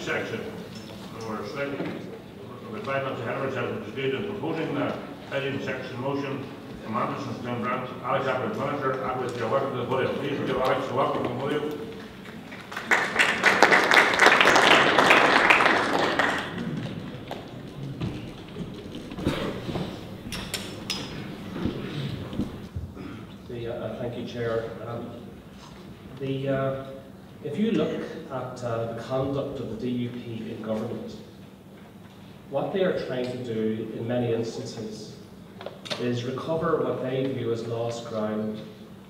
next section, we're slightly replying to Henry has stated in proposing the heading section motion from Anderson Glenbrand, Alex Abbott, Manager, Abbott, you're welcome to the podium. Please give Alex a welcome to the podium. Thank you, Chair. If you look at the conduct of the DUP in government, what they are trying to do in many instances is recover what they view as lost ground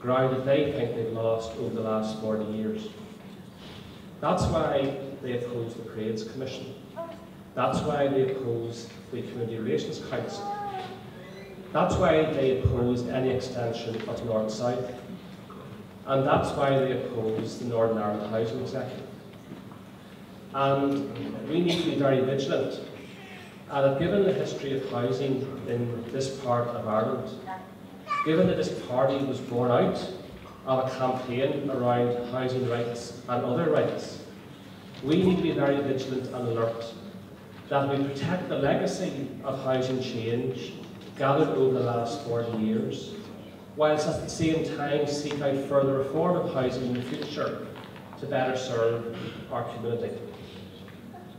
that they think they've lost over the last 40 years. That's why they oppose the Parades Commission. That's why they oppose the Community Relations Council. That's why they oppose any extension of North-South. And that's why they oppose the Northern Ireland Housing Executive. And we need to be very vigilant. And given the history of housing in this part of Ireland, given that this party was born out of a campaign around housing rights and other rights, we need to be very vigilant and alert that we protect the legacy of housing change gathered over the last 40 years, whilst at the same time seek out further reform of housing in the future to better serve our community.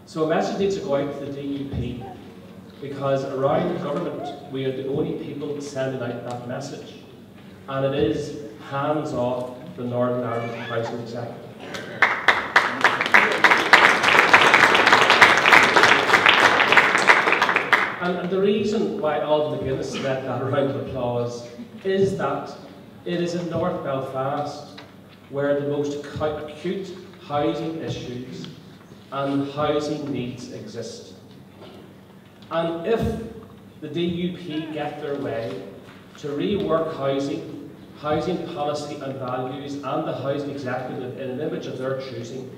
So a message needs to go out to the DUP, because around government we are the only people sending out that message, and it is hands off the Northern Ireland Housing Executive. And the reason why Alden McGuinness led that round of applause is that it is in North Belfast where the most acute housing issues and housing needs exist. And if the DUP get their way to rework housing policy and values and the housing executive in an image of their choosing,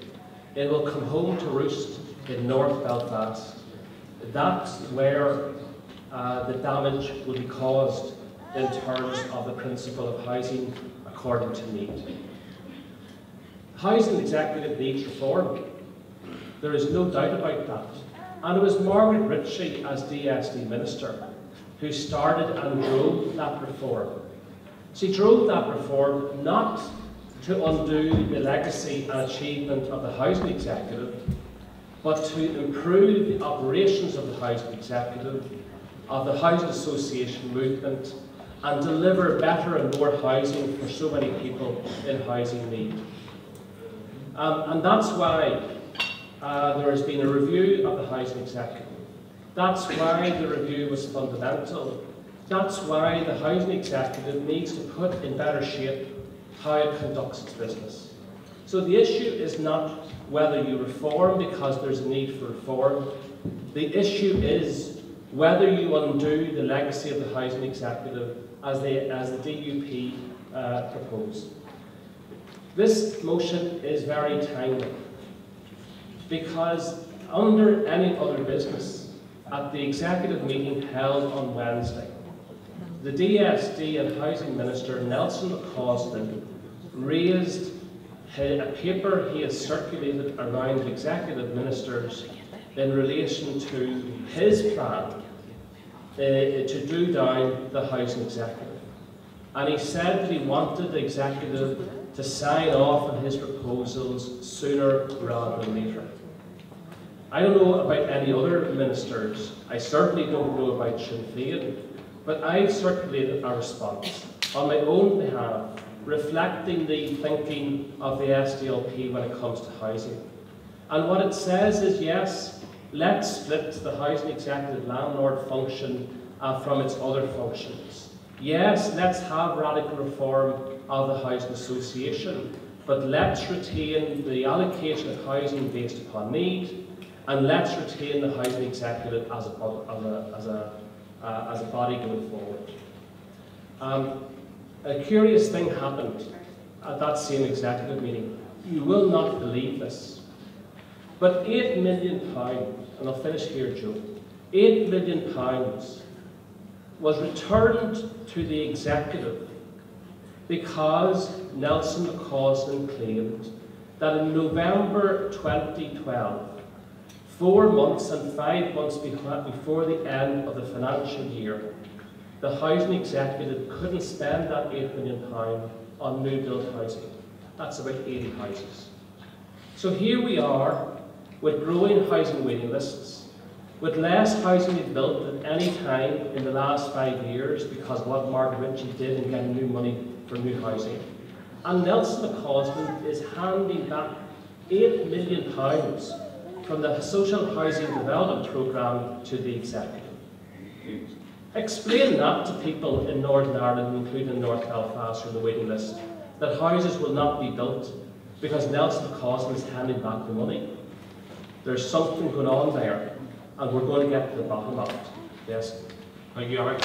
it will come home to roost in North Belfast. That's where the damage will be caused in terms of the principle of housing according to need. Housing executive needs reform. There is no doubt about that. And it was Margaret Ritchie, as DSD Minister, who started and drove that reform. She drove that reform not to undo the legacy and achievement of the housing executive, but to improve the operations of the housing executive, of the housing association movement, and deliver better and more housing for so many people in housing need. And that's why there has been a review of the housing executive. That's why the review was fundamental. That's why the housing executive needs to put in better shape how it conducts its business. So the issue is not whether you reform because there's a need for reform. The issue is whether you undo the legacy of the housing executive as the DUP proposed. This motion is very timely because under any other business, at the executive meeting held on Wednesday, the DSD and Housing Minister Nelson McCausland raised a paper he has circulated around executive ministers in relation to his plan to do down the housing executive. And he said that he wanted the executive to sign off on his proposals sooner rather than later. I don't know about any other ministers, I certainly don't know about Sinn Féin, but I've circulated a response on my own behalf, reflecting the thinking of the SDLP when it comes to housing. And what it says is, yes, let's split the housing executive landlord function from its other functions. Yes, let's have radical reform of the housing association, but let's retain the allocation of housing based upon need, and let's retain the housing executive as a body going forward. A curious thing happened at that same executive meeting. You will not believe this, but £8 million, and I'll finish here, Joe, £8 million was returned to the executive because Nelson McCausland claimed that in November 2012, 4 months and 5 months before the end of the financial year, the Housing Executive couldn't spend that £8 million on new build housing. That's about 80 houses. So here we are with growing housing waiting lists, with less housing being built at any time in the last 5 years because of what Margaret Ritchie did in getting new money for new housing. And Nelson McCausland is handing back £8 million from the Social Housing Development Programme to the Executive. Explain that to people in Northern Ireland, including North Belfast, on the waiting list, that houses will not be built because Nelson McCausland is handing back the money. There's something going on there, and we're going to get to the bottom of it. Yes? Thank you, Alex.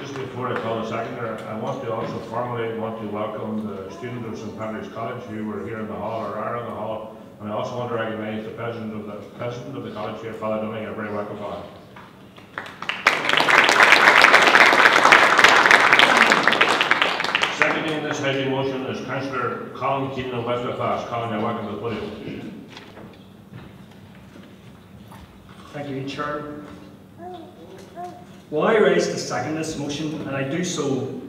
Just before I call the seconder, I want to also formally welcome the students of St Patrick's College who were here in the hall or are in the hall, and I also want to recognise the president of the college here, Father Dunning. You're very welcome, Father. Seconding this housing motion is Councillor Colin Keenan of West Belfast. Colin, you're welcome to the podium. Thank you, Chair. Well, I raised to second this motion, and I do so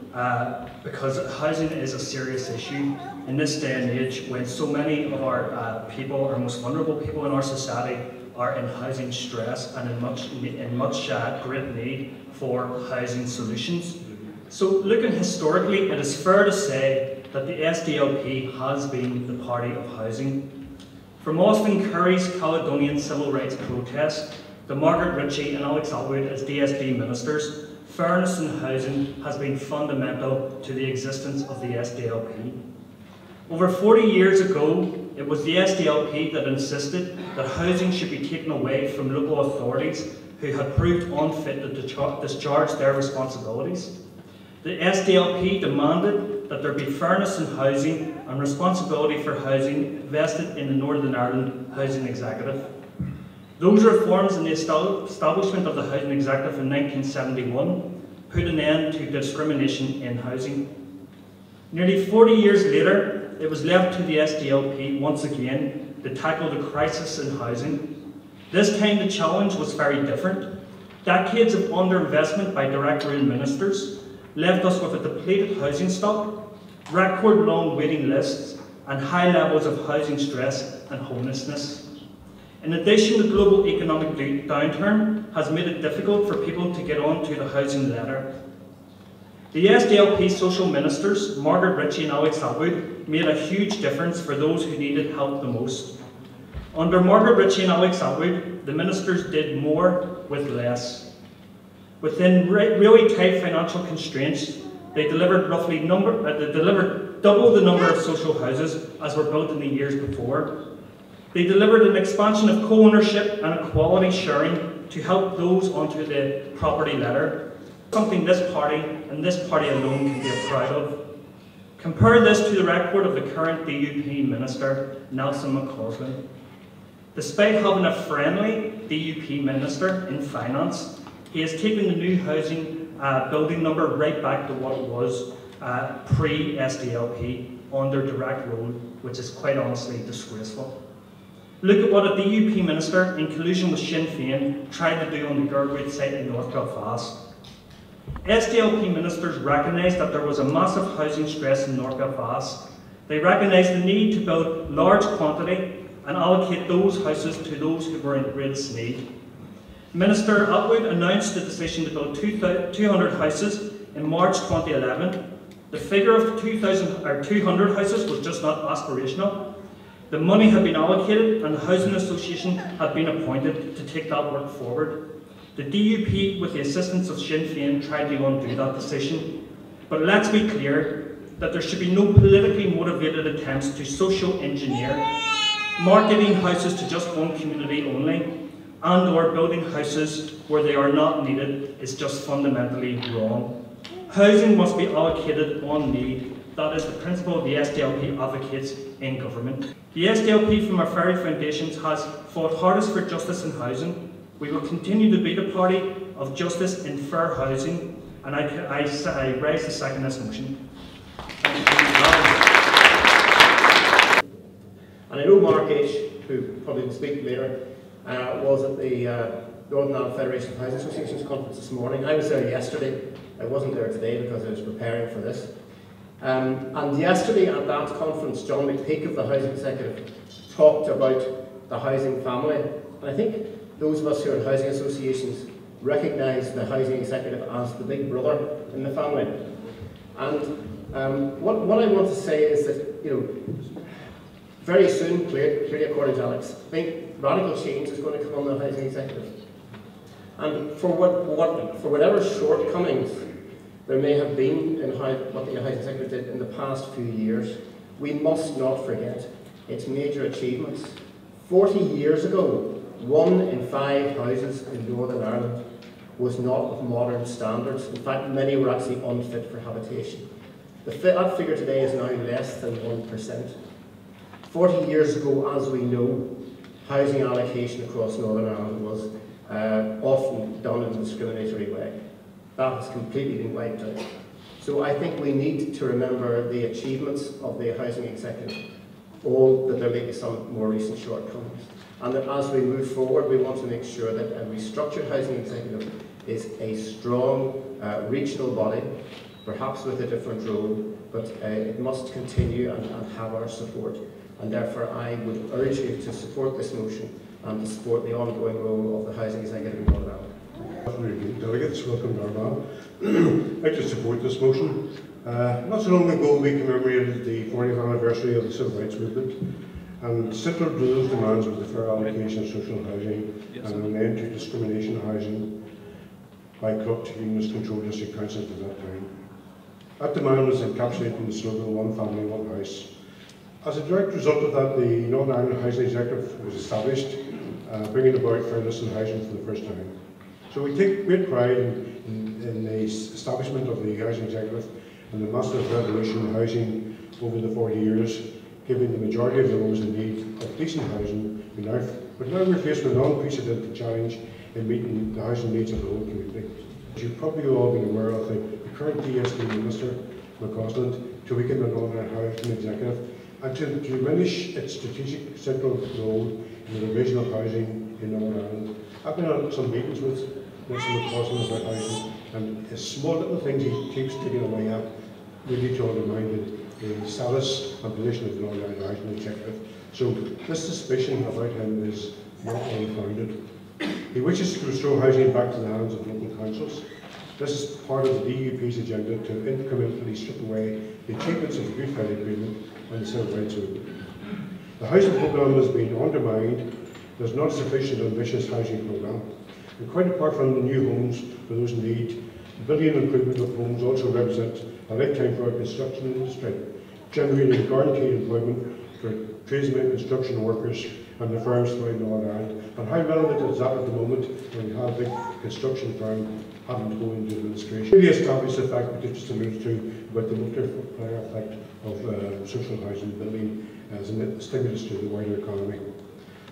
because housing is a serious issue in this day and age when so many of our people, our most vulnerable people in our society, are in housing stress and in much great need for housing solutions. So looking historically, it is fair to say that the SDLP has been the party of housing. From Austin Curry's Caledonian civil rights protest to Margaret Ritchie and Alex Alwood as DSD ministers, fairness in housing has been fundamental to the existence of the SDLP. Over 40 years ago, it was the SDLP that insisted that housing should be taken away from local authorities who had proved unfit to discharge their responsibilities. The SDLP demanded that there be fairness in housing and responsibility for housing vested in the Northern Ireland Housing Executive. Those reforms in the establishment of the Housing Executive in 1971 put an end to discrimination in housing. Nearly 40 years later, it was left to the SDLP once again to tackle the crisis in housing. This time the challenge was very different. Decades of underinvestment by direct rule ministers left us with a depleted housing stock, record long waiting lists, and high levels of housing stress and homelessness. In addition, the global economic downturn has made it difficult for people to get onto the housing ladder. The SDLP social ministers, Margaret Ritchie and Alex Alwood, made a huge difference for those who needed help the most. Under Margaret Ritchie and Alex Alwood, the ministers did more with less. Within really tight financial constraints, they delivered double the number of social houses as were built in the years before. They delivered an expansion of co-ownership and equality sharing to help those onto the property ladder, something this party and this party alone can be proud of. Compare this to the record of the current DUP minister, Nelson McCausland. Despite having a friendly DUP minister in finance, he has taken the new housing building number right back to what it was pre-SDLP under direct rule, which is quite honestly disgraceful. Look at what a DUP minister, in collusion with Sinn Féin, tried to do on the Girdwood site in North Belfast. SDLP ministers recognised that there was a massive housing stress in North Belfast. They recognised the need to build large quantity and allocate those houses to those who were in greatest need. Minister Atwood announced the decision to build 200 houses in March 2011. The figure of 200 houses was just not aspirational. The money had been allocated and the Housing Association had been appointed to take that work forward. The DUP, with the assistance of Sinn Féin, tried to undo that decision. But let's be clear that there should be no politically motivated attempts to social engineer, marketing houses to just one community only, and or building houses where they are not needed is just fundamentally wrong. Housing must be allocated on need. That is the principle the SDLP advocates in government. The SDLP from our very foundations has fought hardest for justice in housing. We will continue to be the party of justice in fair housing, and I raise the second this motion. And I know Mark H., who probably will speak later, was at the Northern Ireland Federation of Housing Associations conference this morning. I was there yesterday. I wasn't there today because I was preparing for this. And yesterday at that conference, John McPeak of the Housing Executive talked about the housing family. And I think those of us who are in housing associations recognise the Housing Executive as the big brother in the family. And what I want to say is that, very soon, clearly according to Alex, I think radical change is going to come on the Housing Executive. And for whatever shortcomings there may have been in what the Housing Executive did in the past few years, we must not forget its major achievements. 40 years ago, 1 in 5 houses in Northern Ireland was not of modern standards. In fact, many were actually unfit for habitation. That figure today is now less than 1%. 40 years ago, as we know, housing allocation across Northern Ireland was often done in a discriminatory way. That has completely been wiped out. So I think we need to remember the achievements of the Housing Executive, all that there may be some more recent shortcomings. And that as we move forward, we want to make sure that a restructured Housing Executive is a strong regional body, perhaps with a different role, but it must continue and have our support. And therefore I would urge you to support this motion and to support the ongoing role of the Housing Executive in Northern Ireland. Delegates, welcome to Armagh. I'd like to support this motion. Not so long ago we commemorated the 40th anniversary of the Civil Rights Movement, and central to those demands was the fair allocation of social housing and an end to discrimination housing by corrupt unionist controlled district councils at that time. That demand was encapsulated in the slogan "One Family, One House." As a direct result of that, the Northern Ireland Housing Executive was established, bringing about fairness in housing for the first time. So we take great pride in the establishment of the Housing Executive and the massive revolution in housing over the 40 years, giving the majority of those in need of decent housing. But now we're faced with an unprecedented challenge in meeting the housing needs of the whole community. As you've probably all been aware of, the current DSD Minister, McCausland, to weaken the Northern Ireland Housing Executive and to diminish its strategic central role in the provision of housing in Northern Ireland. I've been on some meetings with Mr. McCausland about housing, and the small little things he keeps digging away at really to undermine the status and position of the Northern Ireland Housing Executive. So this suspicion about him is not unfounded. He wishes to restore housing back to the hands of local councils. This is part of the DUP's agenda to incrementally strip away the achievements of the Good Friday Agreement and the Civil Rights Movement. The housing programme has been undermined. There's not a sufficient ambitious housing programme. And quite apart from the new homes for those in need, the building and improvement of homes also represents a lifetime for our construction industry, generating guaranteed employment for tradesmen, construction workers and the firms throughout Northern Ireland. And how relevant is that at the moment when you have a big construction firm having to go into administration? Really establish the fact that you just alluded to about the multiplier effect of social housing building as a stimulus to the wider economy.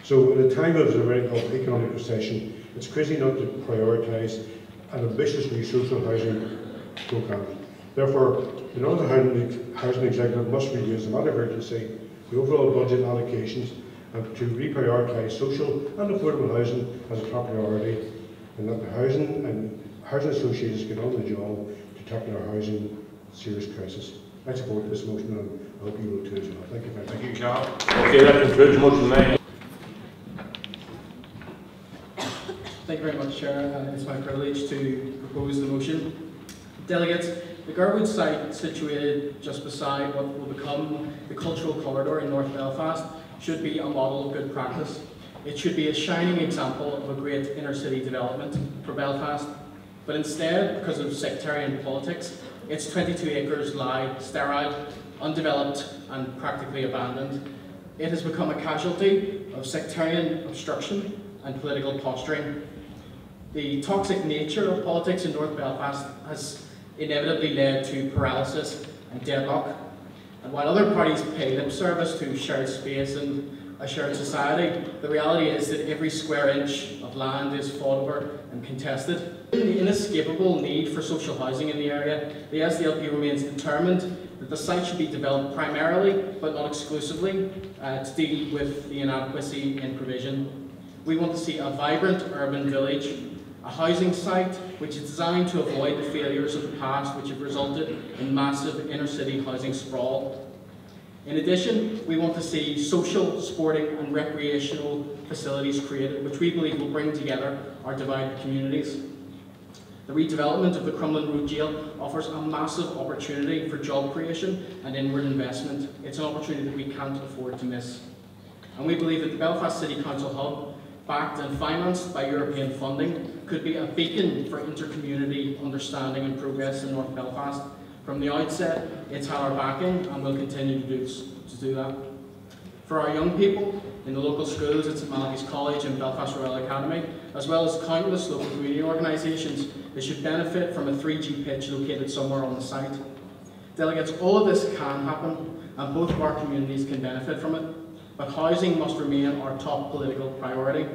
So in a time of economic recession, it's crazy not to prioritise an ambitious new social housing programme. Therefore, the Northern Ireland Housing Executive must review as a matter of urgency the overall budget allocations and to reprioritise social and affordable housing as a top priority, and that the housing associations get on the job to tackle our housing serious crisis. I support this motion and I hope you will too as well. Thank you very much. Thank you, Carl. Okay, that concludes motion 9. Thank you very much, Chair. It's my privilege to propose the motion. Delegates, the Garwood site, situated just beside what will become the cultural corridor in North Belfast, should be a model of good practice. It should be a shining example of a great inner city development for Belfast. But instead, because of sectarian politics, its 22 acres lie sterile, undeveloped and practically abandoned. It has become a casualty of sectarian obstruction and political posturing. The toxic nature of politics in North Belfast has inevitably led to paralysis and deadlock. And while other parties pay lip service to shared space and a shared society, the reality is that every square inch of land is fought over and contested. The inescapable need for social housing in the area, the SDLP remains determined that the site should be developed primarily, but not exclusively, to deal with the inadequacy in provision. We want to see a vibrant urban village, a housing site which is designed to avoid the failures of the past which have resulted in massive inner-city housing sprawl. In addition, we want to see social, sporting and recreational facilities created which we believe will bring together our divided communities. The redevelopment of the Crumlin Road Jail offers a massive opportunity for job creation and inward investment. It's an opportunity that we can't afford to miss. And we believe that the Belfast City Council Hub, backed and financed by European funding, could be a beacon for inter-community understanding and progress in North Belfast. From the outset, it's had our backing and will continue to do that. For our young people in the local schools at St Malachy's College and Belfast Royal Academy, as well as countless local community organisations, they should benefit from a 3G pitch located somewhere on the site. Delegates, all of this can happen and both of our communities can benefit from it, but housing must remain our top political priority.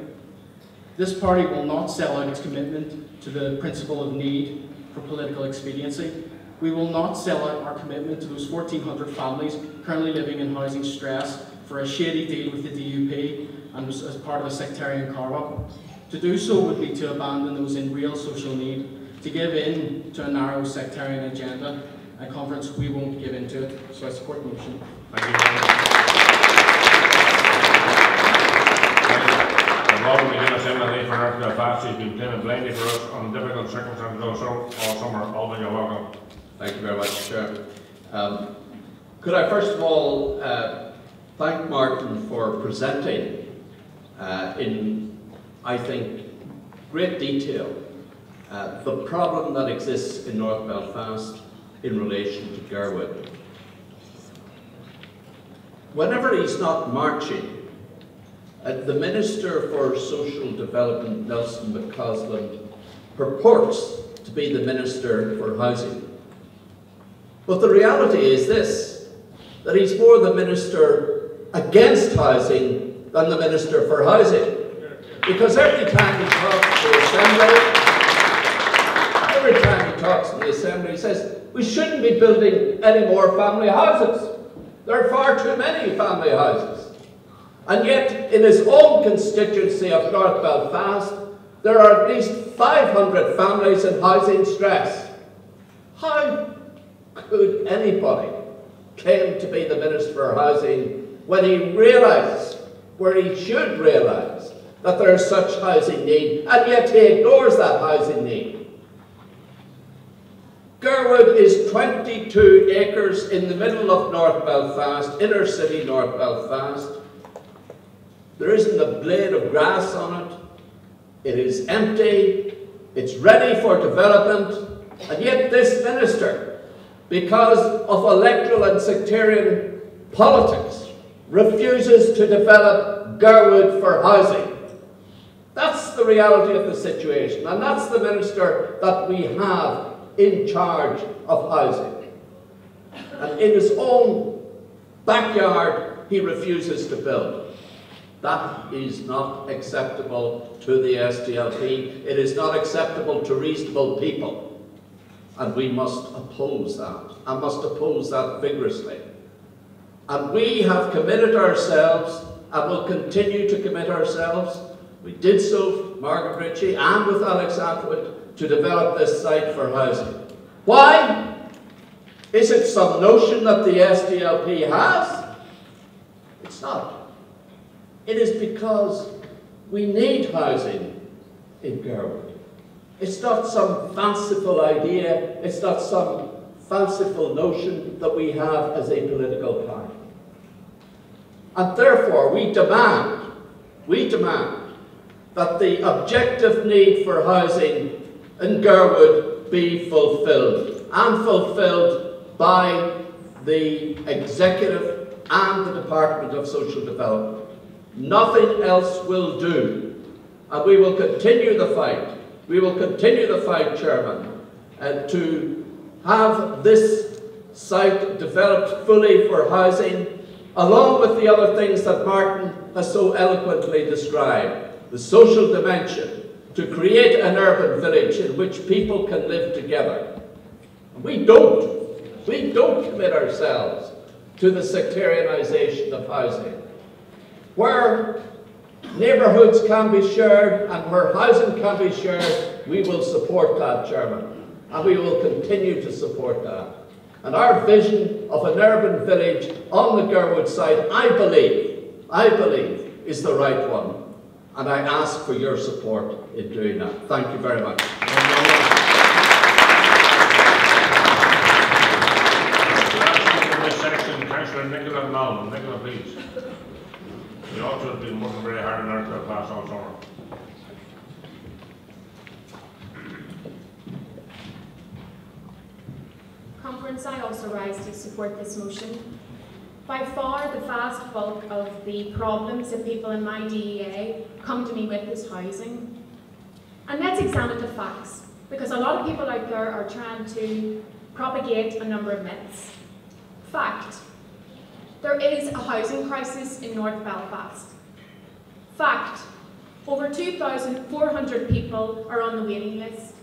This party will not sell out its commitment to the principle of need for political expediency. We will not sell out our commitment to those 1,400 families currently living in housing stress for a shady deal with the DUP and as part of a sectarian carve-up. To do so would be to abandon those in real social need, to give in to a narrow sectarian agenda. At conference, we won't give in to it, so I support the motion. Thank you very much. Robin McGuinness, MLA for North Belfast, has been playing blindly for us on difficult circumstances all summer. Alban, you're welcome. Thank you very much, Chair. Could I first of all thank Martin for presenting in, I think, great detail the problem that exists in North Belfast in relation to Gerwood. Whenever he's not marching, the Minister for Social Development, Nelson McCausland, purports to be the Minister for Housing. But the reality is this, that he's more the Minister against housing than the Minister for Housing. Because every time he talks to the Assembly, he says, we shouldn't be building any more family houses. There are far too many family houses. And yet, in his own constituency of North Belfast, there are at least 500 families in housing stress. How could anybody claim to be the Minister for Housing when he realises, where he should realise, that there is such housing need, and yet he ignores that housing need? Gerwood is 22 acres in the middle of North Belfast, inner city North Belfast. There isn't a blade of grass on it. It is empty. It's ready for development. And yet this minister, because of electoral and sectarian politics, refuses to develop Gerwood for housing. That's the reality of the situation. And that's the minister that we have in charge of housing. And in his own backyard, he refuses to build. That is not acceptable to the SDLP. It is not acceptable to reasonable people. And we must oppose that, and must oppose that vigorously. And we have committed ourselves, and will continue to commit ourselves. We did so with Margaret Ritchie and with Alex Atwood to develop this site for housing. Why? Is it some notion that the SDLP has? It's not. It is because we need housing in Gerwood. It's not some fanciful idea, it's not some fanciful notion that we have as a political party. And therefore we demand that the objective need for housing in Gerwood be fulfilled, and fulfilled by the Executive and the Department of Social Development. Nothing else will do. And we will continue the fight. We will continue the fight, Chairman, to have this site developed fully for housing along with the other things that Martin has so eloquently described, the social dimension, to create an urban village in which people can live together. And we don't commit ourselves to the sectarianisation of housing. Where neighbourhoods can be shared and where housing can be shared, we will support that, Chairman, and we will continue to support that. And our vision of an urban village on the Gerwood side, I believe, is the right one. And I ask for your support in doing that. Thank you very much. In this section, Councillor Nicola Mullen. Nicola, please. You also have been working very hard in North Belfast all summer. Conference, I also rise to support this motion. By far, the vast bulk of the problems that people in my DEA come to me with is housing. And let's examine the facts, because a lot of people out there are trying to propagate a number of myths. Fact: there is a housing crisis in North Belfast. Fact: over 2,400 people are on the waiting list.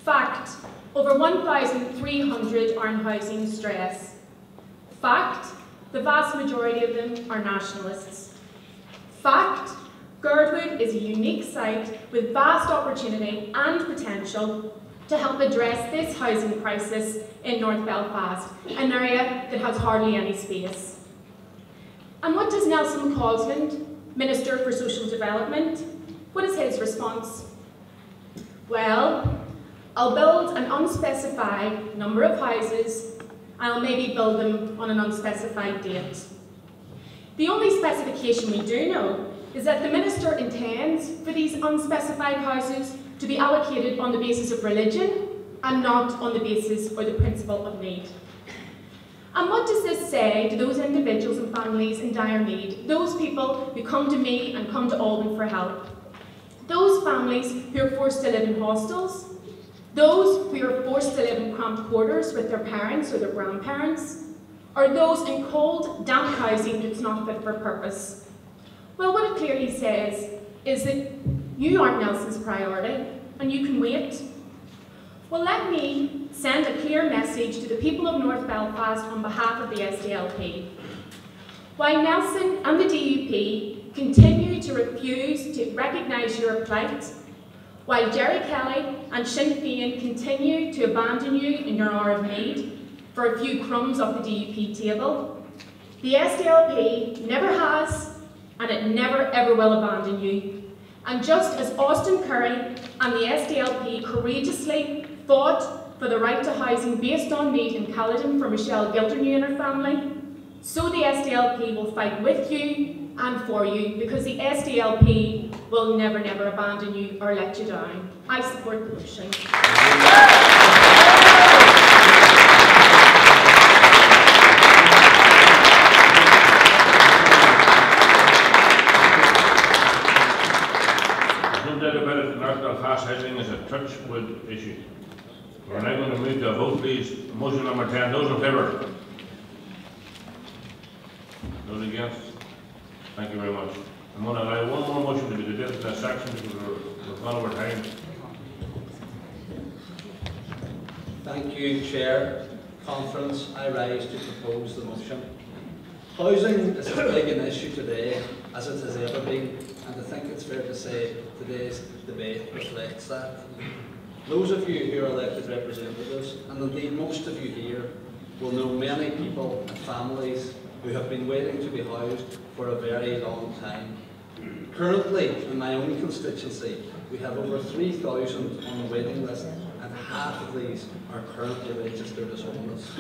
Fact: over 1,300 are in housing stress. Fact: the vast majority of them are nationalists. Fact: Girdwood is a unique site with vast opportunity and potential to help address this housing crisis in North Belfast, an area that has hardly any space. And what does Nelson Cosland, Minister for Social Development, what is his response? Well, I'll build an unspecified number of houses, and I'll maybe build them on an unspecified date. The only specification we do know is that the Minister intends for these unspecified houses to be allocated on the basis of religion and not on the basis or the principle of need. And what does this say to those individuals and families in dire need, those people who come to me and come to Alban for help? Those families who are forced to live in hostels, those who are forced to live in cramped quarters with their parents or their grandparents, or those in cold, damp housing that's not fit for purpose? Well, what it clearly says is that you aren't Nelson's priority, and you can wait. Well, let me send a clear message to the people of North Belfast on behalf of the SDLP. While Nelson and the DUP continue to refuse to recognise your plight, while Jerry Kelly and Sinn Féin continue to abandon you in your hour of need for a few crumbs off the DUP table, the SDLP never has and it never ever will abandon you. And just as Austin Curry and the SDLP courageously fought for the right to housing based on need in Caledon for Michelle Gildernew and her family, so the SDLP will fight with you and for you, because the SDLP will never, never abandon you or let you down. I support the motion. North Belfast housing is a Touchwood issue. We're now going to move to a vote, please. Motion number 10. Those in favour? Those against? Thank you very much. I'm going to allow one more motion to be debated in this section because we've gone over time. Thank you, Chair. Conference, I rise to propose the motion. Housing is as big an issue today as it has ever been, and I think it's fair to say today's debate reflects that. Those of you who are elected representatives, and indeed most of you here, will know many people and families who have been waiting to be housed for a very long time. Currently, in my own constituency, we have over 3,000 on the waiting list, and half of these are currently registered as homeless.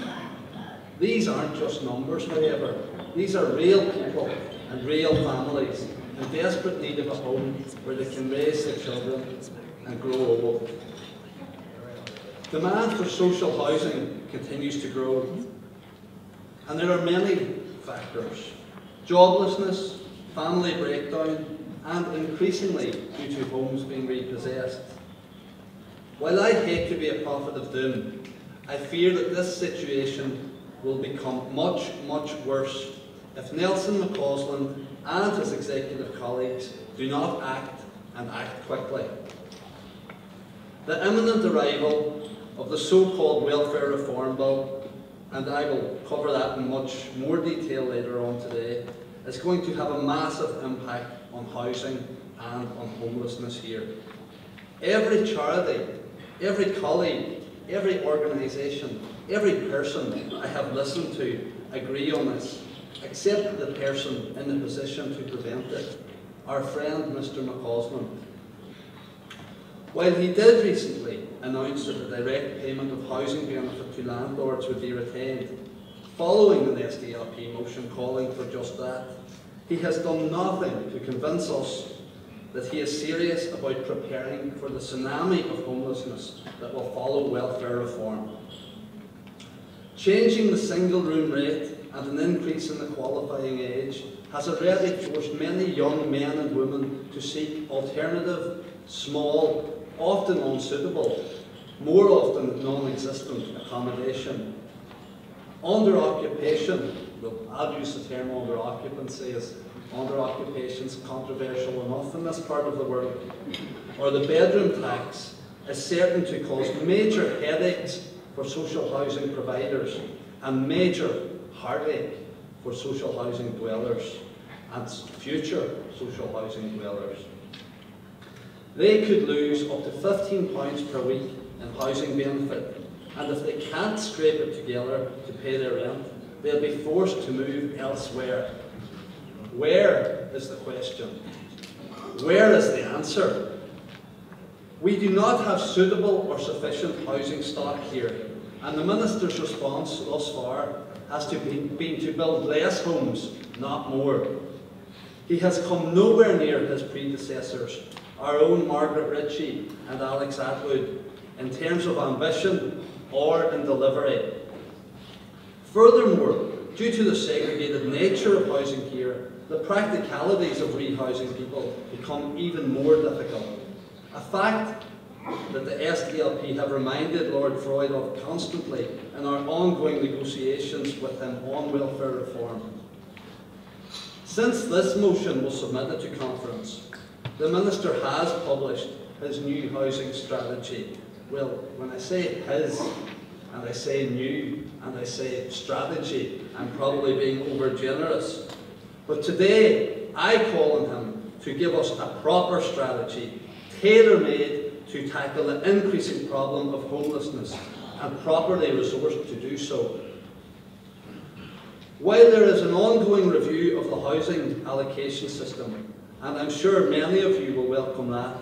These aren't just numbers, however. These are real people and real families in desperate need of a home where they can raise their children and grow old. Demand for social housing continues to grow, and there are many factors: joblessness, family breakdown, and increasingly due to homes being repossessed. While I hate to be a prophet of doom, I fear that this situation will become much, much worse if Nelson McCausland and his executive colleagues do not act and act quickly. The imminent arrival of the so-called Welfare Reform Bill, and I will cover that in much more detail later on today, is going to have a massive impact on housing and on homelessness here. Every charity, every colleague, every organisation, every person I have listened to agree on this, except the person in the position to prevent it, our friend Mr McCausland. While he did recently announce that the direct payment of housing benefit to landlords would be retained, following an SDLP motion calling for just that, he has done nothing to convince us that he is serious about preparing for the tsunami of homelessness that will follow welfare reform. Changing the single room rate and an increase in the qualifying age has already forced many young men and women to seek alternative, small, often unsuitable, more often non-existent accommodation. Under-occupation, well, I'll use the term under-occupancy as under-occupation is controversial enough in this part of the world, or the bedroom tax is certain to cause major headaches for social housing providers and major heartache for social housing dwellers and future social housing dwellers. They could lose up to £15 per week in housing benefit, and if they can't scrape it together to pay their rent, they'll be forced to move elsewhere. Where is the question? Where is the answer? We do not have suitable or sufficient housing stock here, and the Minister's response thus far has been to build less homes, not more. He has come nowhere near his predecessors, our own Margaret Ritchie and Alex Atwood, in terms of ambition or in delivery. Furthermore, due to the segregated nature of housing here, the practicalities of rehousing people become even more difficult. A fact that the SDLP have reminded Lord Freud of constantly in our ongoing negotiations with him on welfare reform. Since this motion was submitted to conference, the Minister has published his new housing strategy. Well, when I say his, and I say new, and I say strategy, I'm probably being over-generous. But today, I call on him to give us a proper strategy, tailor-made to tackle the increasing problem of homelessness, and properly resourced to do so. While there is an ongoing review of the housing allocation system, and I'm sure many of you will welcome that,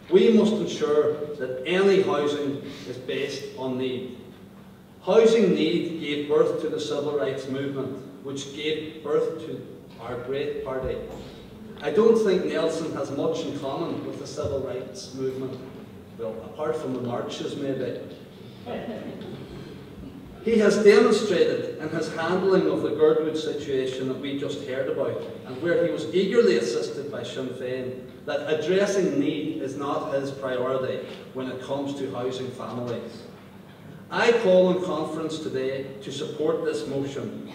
we must ensure that any housing is based on need. Housing need gave birth to the civil rights movement, which gave birth to our great party. I don't think Nelson has much in common with the civil rights movement, well, apart from the marches maybe. He has demonstrated in his handling of the Girdwood situation that we just heard about, and where he was eagerly assisted by Sinn Féin, that addressing need is not his priority when it comes to housing families. I call on conference today to support this motion.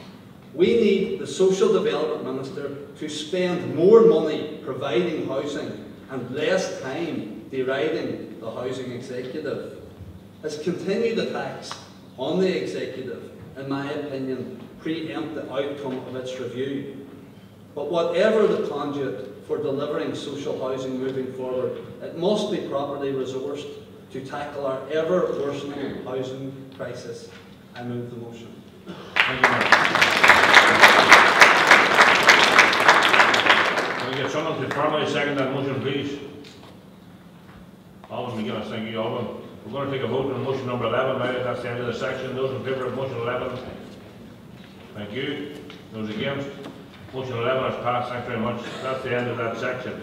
We need the Social Development Minister to spend more money providing housing and less time deriding the housing executive. His continued attacks on the executive, in my opinion, preempt the outcome of its review. But whatever the conduit for delivering social housing moving forward, it must be properly resourced to tackle our ever-worsening housing crisis. I move the motion. Thank you, Mark. Can we get someone to formally second that motion, please? Alvin McGuinness, thank you, Alvin. We're going to take a vote on motion number 11, right? That's the end of the section. Those in favour of motion 11? Thank you. Those against? Motion 11 has passed. Thank you very much. That's the end of that section.